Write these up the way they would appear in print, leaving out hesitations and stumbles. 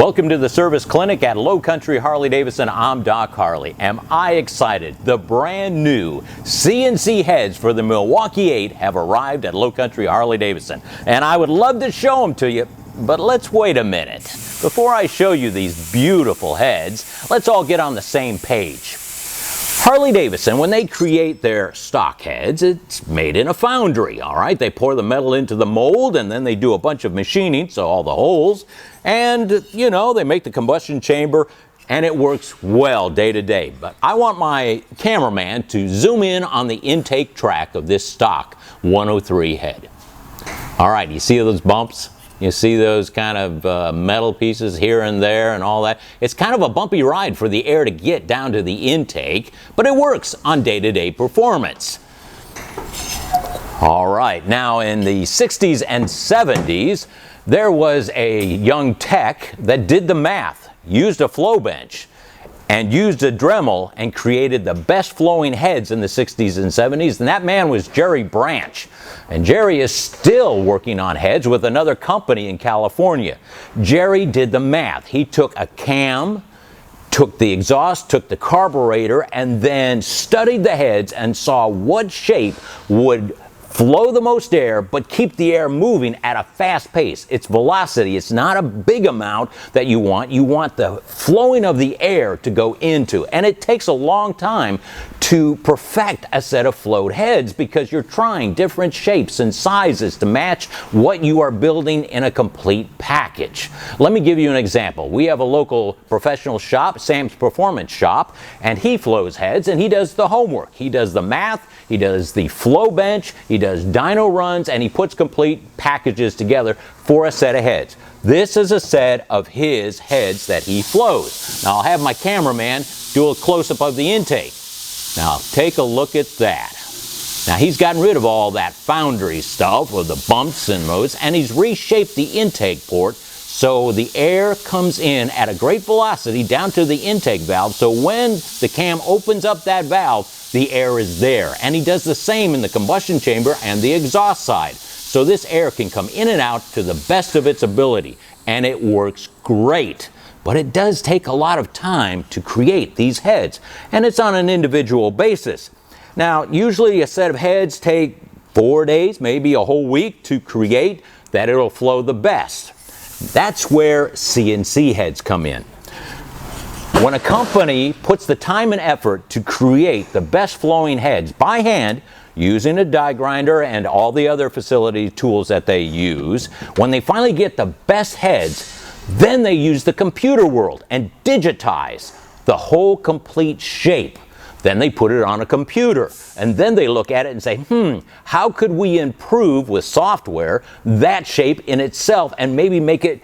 Welcome to the service clinic at Low Country Harley-Davidson. I'm Doc Harley. Am I excited? The brand new CNC heads for the Milwaukee 8 have arrived at Low Country Harley-Davidson. And I would love to show them to you, but let's wait a minute. Before I show you these beautiful heads, let's all get on the same page. Harley-Davidson, when they create their stock heads, it's made in a foundry, all right? They pour the metal into the mold, and then they do a bunch of machining, so all the holes, and, you know, they make the combustion chamber, and it works well day to day. But I want my cameraman to zoom in on the intake track of this stock 103 head. All right, you see those bumps? You see those kind of metal pieces here and there and all that. It's kind of a bumpy ride for the air to get down to the intake, but it works on day-to-day performance. All right, now in the 60s and 70s, there was a young tech that did the math, used a flow bench, and used a Dremel and created the best flowing heads in the 60s and 70s, and that man was Jerry Branch. And Jerry is still working on heads with another company in California. Jerry did the math. He took a cam, took the exhaust, took the carburetor, and then studied the heads and saw what shape would flow the most air, but keep the air moving at a fast pace. It's velocity. It's not a big amount that you want. You want the flowing of the air to go into. And it takes a long time to perfect a set of flowed heads because you're trying different shapes and sizes to match what you are building in a complete package. Let me give you an example. We have a local professional shop, Sam's Performance Shop, and he flows heads and he does the homework. He does the math, he does the flow bench, he does dyno runs, and he puts complete packages together for a set of heads. This is a set of his heads that he flows. Now I'll have my cameraman do a close-up of the intake. Now take a look at that. Now he's gotten rid of all that foundry stuff with the bumps and those, and he's reshaped the intake port so the air comes in at a great velocity down to the intake valve, so when the cam opens up that valve, the air is there. And he does the same in the combustion chamber and the exhaust side. So this air can come in and out to the best of its ability. And it works great. But it does take a lot of time to create these heads. And it's on an individual basis. Now, usually a set of heads take 4 days, maybe a whole week to create that it'll flow the best. That's where CNC heads come in. When a company puts the time and effort to create the best flowing heads by hand, using a die grinder and all the other facility tools that they use, when they finally get the best heads, then they use the computer world and digitize the whole complete shape. Then they put it on a computer, and then they look at it and say, how could we improve with software that shape in itself and maybe make it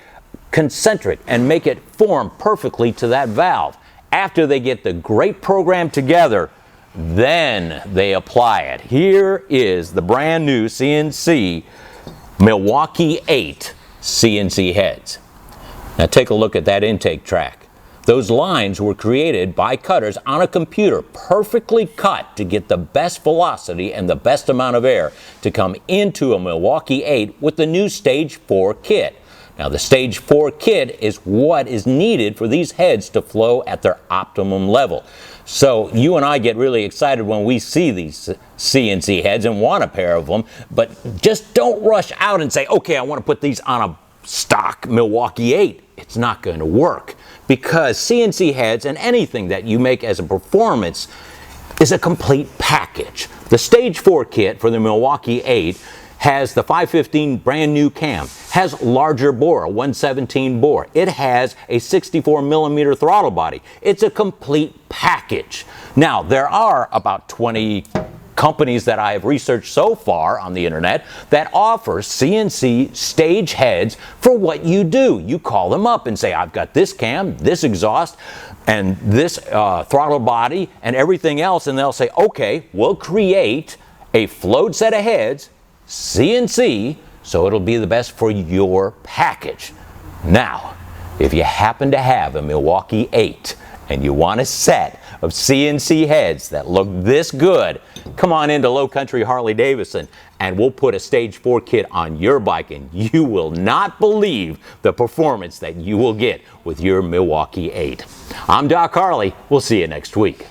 concentric and make it form perfectly to that valve. After they get the great program together, then they apply it. Here is the brand new CNC Milwaukee 8 CNC heads. Now take a look at that intake track. Those lines were created by cutters on a computer, perfectly cut to get the best velocity and the best amount of air to come into a Milwaukee 8 with the new Stage 4 kit. Now the Stage 4 kit is what is needed for these heads to flow at their optimum level. So you and I get really excited when we see these CNC heads and want a pair of them, but just don't rush out and say, okay, I want to put these on a stock Milwaukee 8. It's not going to work because CNC heads and anything that you make as a performance is a complete package. The Stage 4 kit for the Milwaukee 8 has the 515 brand new cam, has larger bore, a 117 bore. It has a 64 millimeter throttle body. It's a complete package. Now, there are about 20 companies that I have researched so far on the internet that offer CNC stage heads for what you do. You call them up and say, I've got this cam, this exhaust, and this throttle body, and everything else, and they'll say, okay, we'll create a flowed set of heads, CNC, so it'll be the best for your package. Now, if you happen to have a Milwaukee 8 and you want a set of CNC heads that look this good, come on into Low Country Harley-Davidson and we'll put a Stage 4 kit on your bike, and you will not believe the performance that you will get with your Milwaukee 8. I'm Doc Harley. We'll see you next week.